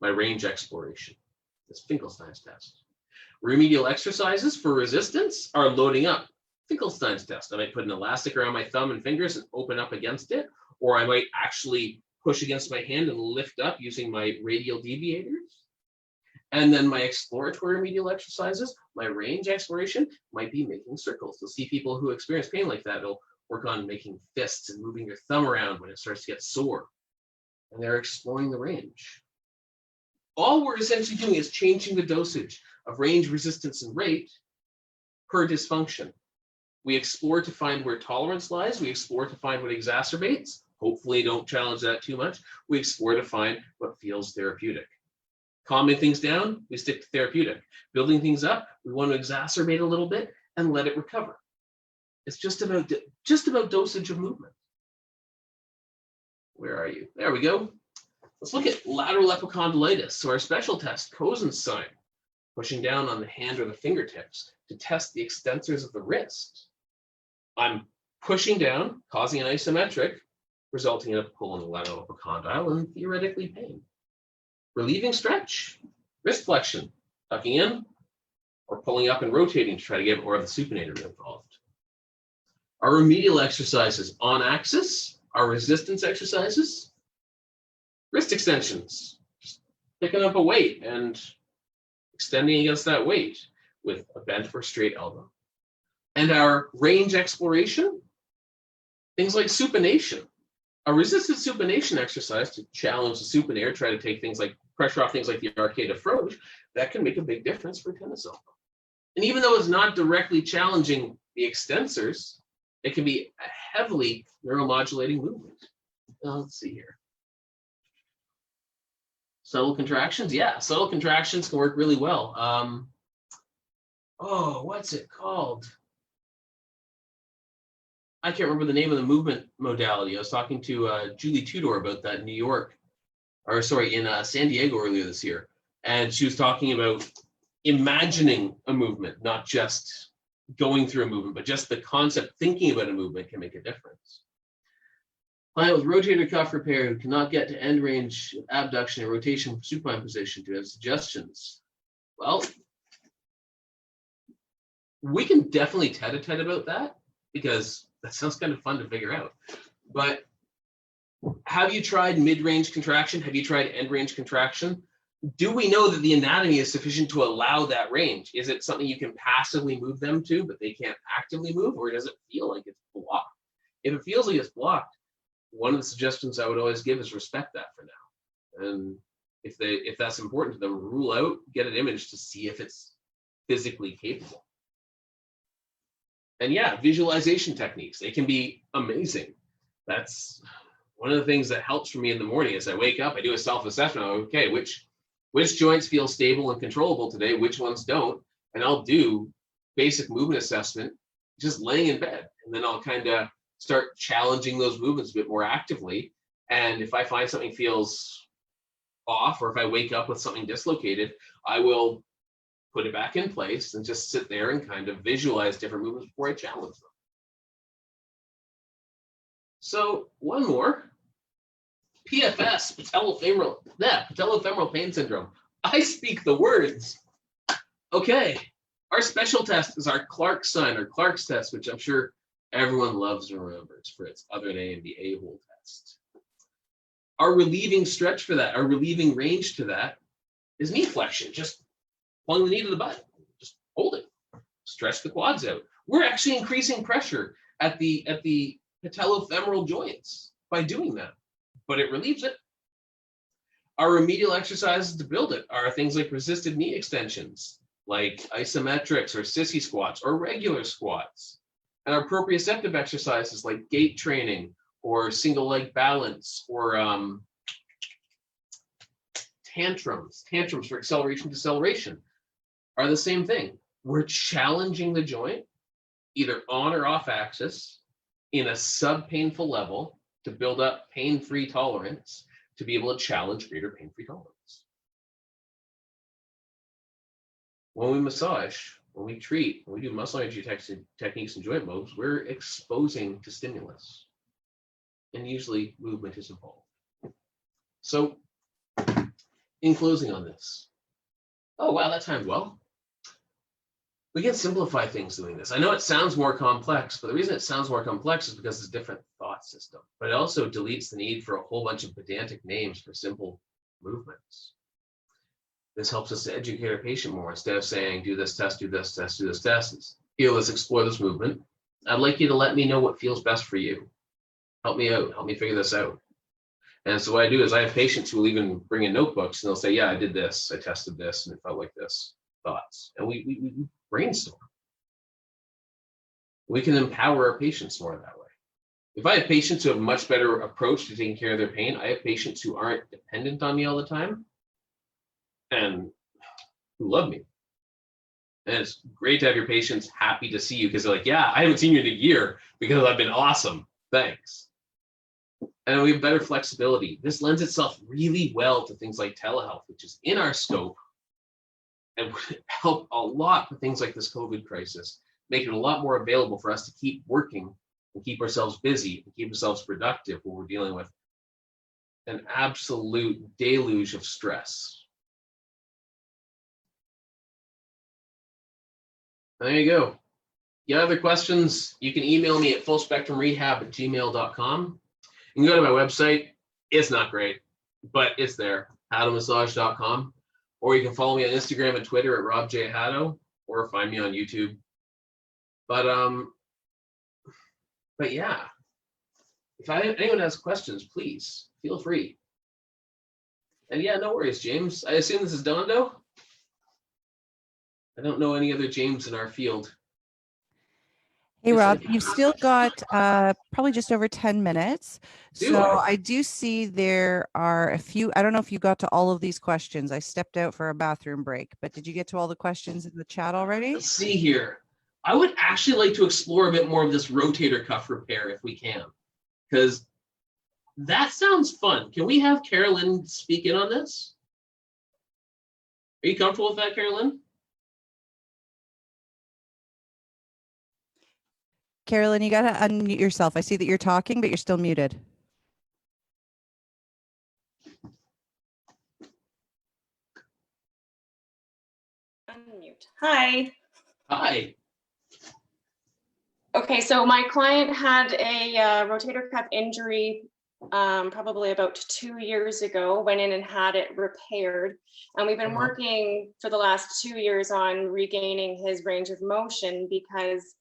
S1: My range exploration is Finkelstein's test. Remedial exercises for resistance are loading up Finkelstein's test. I might put an elastic around my thumb and fingers and open up against it, or I might actually push against my hand and lift up using my radial deviators. And then my exploratory remedial exercises, my range exploration might be making circles. You'll see people who experience pain like that, they'll work on making fists and moving your thumb around when it starts to get sore. And they're exploring the range. All we're essentially doing is changing the dosage of range, resistance, and rate per dysfunction. We explore to find where tolerance lies. We explore to find what exacerbates. Hopefully don't challenge that too much. We explore to find what feels therapeutic. Calming things down, we stick to therapeutic. Building things up, we want to exacerbate a little bit and let it recover. It's just about dosage of movement. Where are you? There we go. Let's look at lateral epicondylitis. So our special test, Cosen's sign, pushing down on the hand or the fingertips to test the extensors of the wrist. I'm pushing down, causing an isometric, resulting in a pull in the lateral epicondyle and theoretically pain. Relieving stretch, wrist flexion, tucking in, or pulling up and rotating to try to get more of the supinator involved. Our remedial exercises on axis, our resistance exercises, wrist extensions, just picking up a weight and extending against that weight with a bent or straight elbow. And our range exploration, things like supination. A resisted supination exercise to challenge the supinator, try to take things like pressure off things like the arcade approach, that can make a big difference for tennis elbow. And even though it's not directly challenging the extensors, it can be a heavily neuromodulating movement. Let's see here. Subtle contractions, yeah, subtle contractions can work really well. What's it called? I can't remember the name of the movement modality. I was talking to Julie Tudor about that in New York, in San Diego earlier this year. And she was talking about imagining a movement, not just going through a movement, but just the concept, thinking about a movement can make a difference. Client with rotator cuff repair who cannot get to end range abduction and rotation supine position. Do you have suggestions? Well, we can definitely tete-a-tete about that because that sounds kind of fun to figure out. But have you tried mid-range contraction? Have you tried end-range contraction? Do we know that the anatomy is sufficient to allow that range? Is it something you can passively move them to, but they can't actively move, or does it feel like it's blocked? If it feels like it's blocked, one of the suggestions I would always give is respect that for now. And if that's important to them, rule out, get an image to see if it's physically capable. And yeah, visualization techniques, they can be amazing. That's one of the things that helps for me in the morning is I wake up, I do a self-assessment. Okay, which joints feel stable and controllable today, which ones don't, and I'll do basic movement assessment just laying in bed. And then I'll kind of start challenging those movements a bit more actively. And if I find something feels off, or if I wake up with something dislocated, I will put it back in place and just sit there and kind of visualize different movements before I challenge them. So one more. PFS, patellofemoral pain syndrome. I speak the words. Okay. Our special test is our Clark's sign or Clark's test, which I'm sure everyone loves and remembers for its other name, the a-hole test. Our relieving stretch for that, our relieving range to that is knee flexion. Just plung the knee to the butt. Just hold it. Stretch the quads out. We're actually increasing pressure at the patellofemoral joints by doing that, but it relieves it. Our remedial exercises to build it are things like resisted knee extensions, like isometrics or sissy squats or regular squats. And our proprioceptive exercises like gait training or single leg balance or tantrums for acceleration deceleration are the same thing. We're challenging the joint either on or off axis in a sub-painful level to build up pain-free tolerance to be able to challenge greater pain-free tolerance. When we massage, when we treat, when we do muscle energy techniques and joint moves, we're exposing to stimulus. And usually movement is involved. So in closing on this, oh wow, that timed well. We can simplify things doing this. I know it sounds more complex, but the reason it sounds more complex is because it's a different thought system. But it also deletes the need for a whole bunch of pedantic names for simple movements. This helps us to educate our patient more instead of saying, do this test, do this test, do this test. Here, let's explore this movement. I'd like you to let me know what feels best for you. Help me out, help me figure this out. And so what I do is I have patients who will even bring in notebooks and they'll say, yeah, I did this, I tested this, and it felt like this. Thoughts. And we brainstorm. We can empower our patients more that way. If I have patients who have a much better approach to taking care of their pain, I have patients who aren't dependent on me all the time and who love me. And it's great to have your patients happy to see you because they're like, yeah, I haven't seen you in a year because I've been awesome. Thanks. And we have better flexibility. This lends itself really well to things like telehealth, which is in our scope and would help a lot for things like this COVID crisis, make it a lot more available for us to keep working and keep ourselves busy and keep ourselves productive when we're dealing with an absolute deluge of stress. There you go. You have other questions, you can email me at fullspectrumrehab@gmail.com. You can go to my website. It's not great, but it's there, haddowmassage.com. Or you can follow me on Instagram and Twitter at RobJHaddow, or find me on YouTube. But yeah, if anyone has questions, please feel free. And yeah, no worries, James. I assume this is Dondo? I don't know any other James in our field.
S2: Hey, Rob, you've still got probably just over 10 minutes. I do see there are a few, I don't know if you got to all of these questions. I stepped out for a bathroom break, but did you get to all the questions in the chat already?
S1: Let's see here. I would actually like to explore a bit more of this rotator cuff repair if we can, because that sounds fun. Can we have Carolyn speak in on this? Are you comfortable with that, Carolyn?
S2: Carolyn, you got to unmute yourself. I see that you're talking, but you're still muted.
S3: Unmute. Hi.
S1: Hi.
S3: Okay, so my client had a rotator cuff injury probably about 2 years ago, went in and had it repaired. And we've been working for the last 2 years on regaining his range of motion because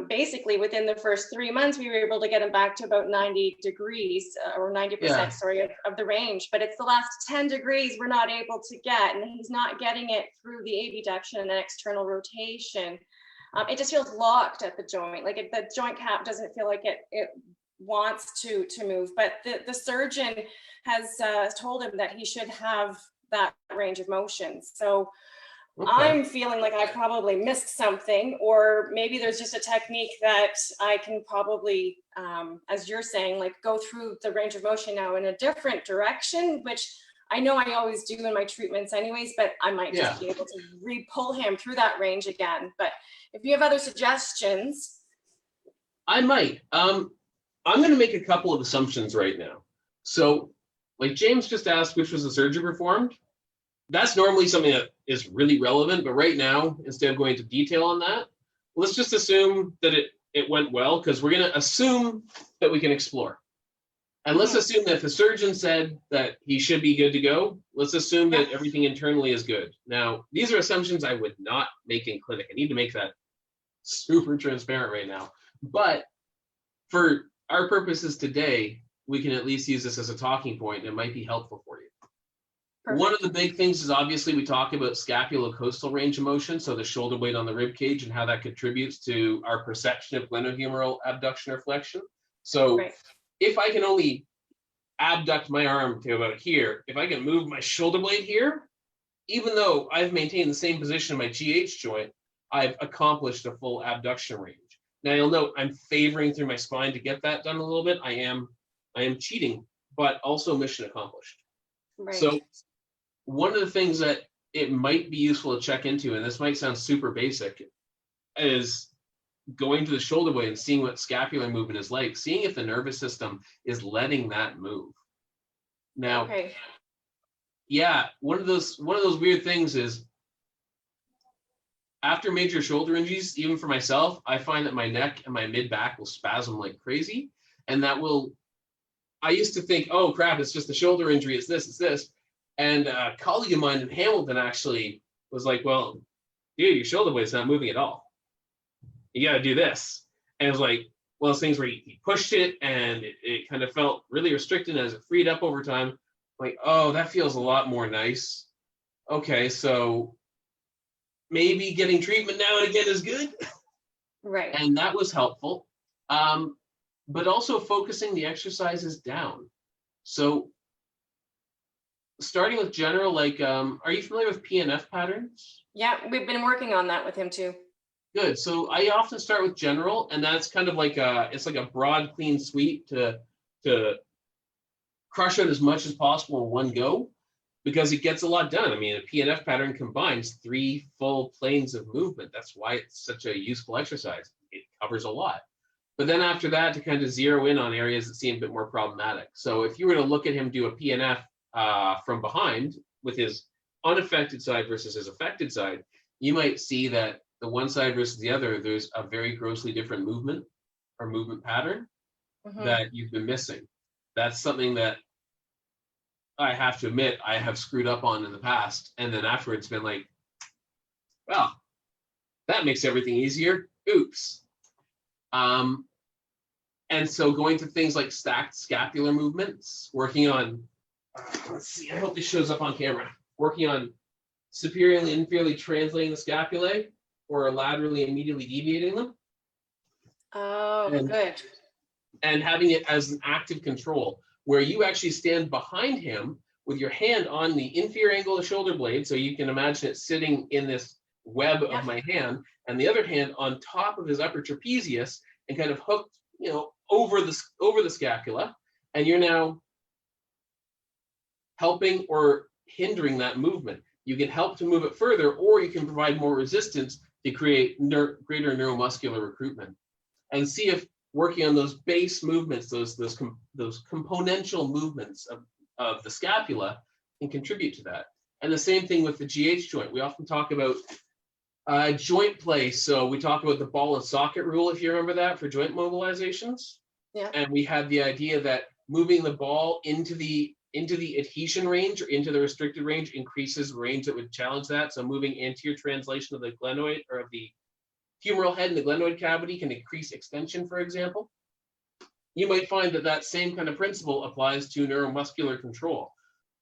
S3: basically within the first 3 months, we were able to get him back to about 90 degrees or 90%, sorry, of the range. But it's the last 10 degrees we're not able to get, and he's not getting it through the abduction and external rotation. It just feels locked at the joint. Like the joint cap doesn't feel like it wants to move. But the surgeon has told him that he should have that range of motion. So I'm feeling like I probably missed something, or maybe there's just a technique that I can probably, as you're saying, like go through the range of motion now in a different direction, which I know I always do in my treatments anyways, but I might just be able to re-pull him through that range again. But if you have other suggestions.
S1: I might. I'm going to make a couple of assumptions right now. So, like James just asked, which was the surgery performed? That's normally something that is really relevant, but right now, instead of going into detail on that, let's just assume that it went well, because we're going to assume that we can explore. And let's assume that the surgeon said that he should be good to go. Let's assume that everything internally is good. Now, these are assumptions I would not make in clinic. I need to make that super transparent right now. But for our purposes today, we can at least use this as a talking point, and it might be helpful for you. Perfect. One of the big things is obviously we talk about scapulocoastal range of motion, so the shoulder blade on the rib cage and how that contributes to our perception of glenohumeral abduction or flexion. So if I can only abduct my arm to about here, if I can move my shoulder blade here, even though I've maintained the same position in my GH joint, I've accomplished a full abduction range. Now you'll note I'm favoring through my spine to get that done a little bit. I am cheating, but also mission accomplished. Right. So one of the things that it might be useful to check into, and this might sound super basic, is going to the shoulder blade and seeing what scapular movement is like, seeing if the nervous system is letting that move. Now, yeah, one of those weird things is after major shoulder injuries, even for myself, I find that my neck and my mid-back will spasm like crazy. And that will, I used to think, oh crap, it's just a shoulder injury, it's this. And a colleague of mine in Hamilton actually was like, well, dude, your shoulder blade's not moving at all. You got to do this. And it was like one of those things where he pushed it and it kind of felt really restricted as it freed up over time. Like, oh, that feels a lot more nice. Okay, so maybe getting treatment now and again is good. Right. And that was helpful. But also focusing the exercises down. So starting with general, like, are you familiar with PNF patterns?
S3: Yeah, we've been working on that with him too.
S1: Good. So I often start with general, and that's kind of like it's like a broad, clean sweep to crush out as much as possible in one go, because it gets a lot done. I mean, a PNF pattern combines 3 full planes of movement. That's why it's such a useful exercise. It covers a lot. But then after that, to kind of zero in on areas that seem a bit more problematic. So if you were to look at him do a PNF from behind with his unaffected side versus his affected side, you might see that the one side versus the other, there's a very grossly different movement or movement pattern that you've been missing. That's something that I have to admit I have screwed up on in the past. And then afterwards been like, well, that makes everything easier. Oops. And so going to things like stacked scapular movements, working on, let's see, I hope this shows up on camera, working on superiorly and inferiorly translating the scapulae or laterally immediately deviating them.
S3: Oh, good.
S1: And having it as an active control where you actually stand behind him with your hand on the inferior angle of the shoulder blade. So you can imagine it sitting in this web of my hand, and the other hand on top of his upper trapezius and kind of hooked, over the scapula. And you're now helping or hindering that movement. You can help to move it further, or you can provide more resistance to create greater neuromuscular recruitment. And see if working on those base movements, those componential movements of the scapula can contribute to that. And the same thing with the GH joint. We often talk about joint play. So we talk about the ball and socket rule, if you remember that, for joint mobilizations. Yeah. And we had the idea that moving the ball into the adhesion range or into the restricted range increases range that would challenge that. So moving anterior translation of the glenoid or of the humeral head in the glenoid cavity can increase extension, for example. You might find that that same kind of principle applies to neuromuscular control.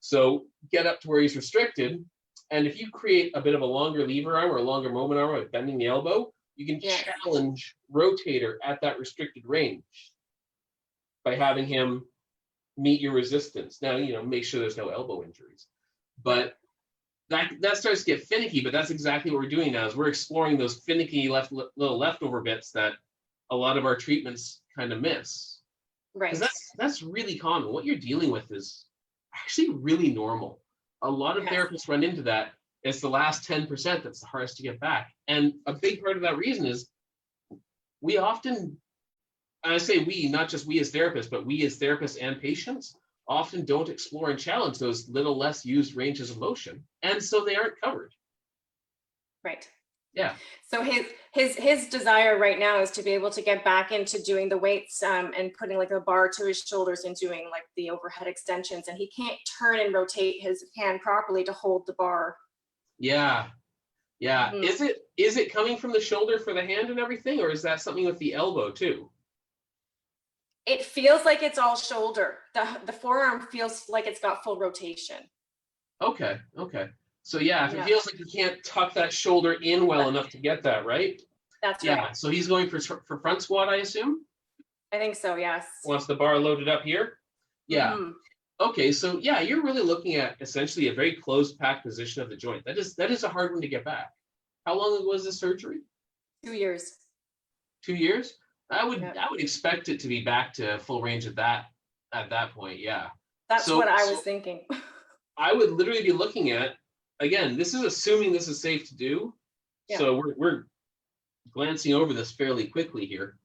S1: So get up to where he's restricted. And if you create a bit of a longer lever arm or a longer moment arm, like bending the elbow, you can challenge rotator at that restricted range by having him meet your resistance. Now, make sure there's no elbow injuries. But that starts to get finicky, but that's exactly what we're doing now, is we're exploring those finicky little leftover bits that a lot of our treatments kind of miss. Right. Because that's really common. What you're dealing with is actually really normal. A lot of therapists run into that. It's the last 10% that's the hardest to get back. And a big part of that reason is we often I say we, not just we as therapists, but we as therapists and patients often don't explore and challenge those little less used ranges of motion. And so they aren't covered.
S3: Right.
S1: Yeah.
S3: So his desire right now is to be able to get back into doing the weights and putting like a bar to his shoulders and doing like the overhead extensions. And he can't turn and rotate his hand properly to hold the bar.
S1: Yeah. Yeah.
S3: Mhm.
S1: Is it coming from the shoulder for the hand and everything, or is that something with the elbow too?
S3: It feels like it's all shoulder. The forearm feels like it's got full rotation.
S1: Okay. Okay. So yeah, if
S3: Yeah.
S1: it feels like you can't tuck that shoulder in well enough to get that, right?
S3: That's
S1: Yeah.
S3: right.
S1: So he's going for front squat, I assume?
S3: I think so, yes.
S1: Wants the bar loaded up here? Yeah.
S3: Mhm.
S1: Okay, so yeah, you're really looking at essentially a very closed packed position of the joint. That is a hard one to get back. How long ago was this surgery?
S3: 2 years.
S1: 2 years? I would
S3: Yeah.
S1: expect it to be back to full range at that point. Yeah.
S3: That's
S1: So-
S3: what I
S1: so-
S3: was thinking.
S1: I would literally be looking at, again, this is assuming this is safe to do.
S3: Yeah.
S1: So we're glancing over this fairly quickly here,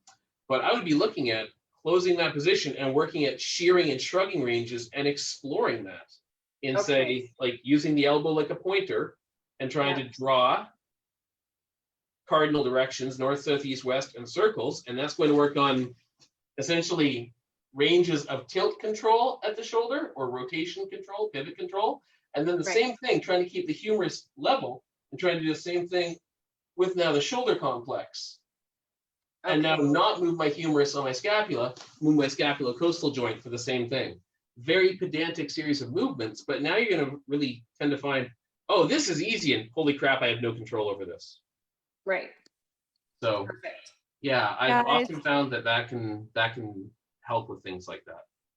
S1: but I would be looking at closing that position and working at shearing and shrugging ranges and exploring that in
S3: Okay.
S1: say like using the elbow like a pointer and trying
S3: Yeah.
S1: to draw cardinal directions, north, south, east, west, and circles. And that's going to work on essentially ranges of tilt control at the shoulder or rotation control, pivot control. And then the
S3: Right.
S1: same thing, trying to keep the humerus level and trying to do the same thing with now the shoulder complex. And now
S3: Okay.
S1: not move my humerus on my scapula, move my scapulocoastal joint for the same thing. Very pedantic series of movements, but now you're going to really tend to find, oh, this is easy, and holy crap, I have no control over this.
S3: Right.
S1: So
S3: Perfect.
S1: yeah, I've
S2: Guys.
S1: often found that can help with things like that.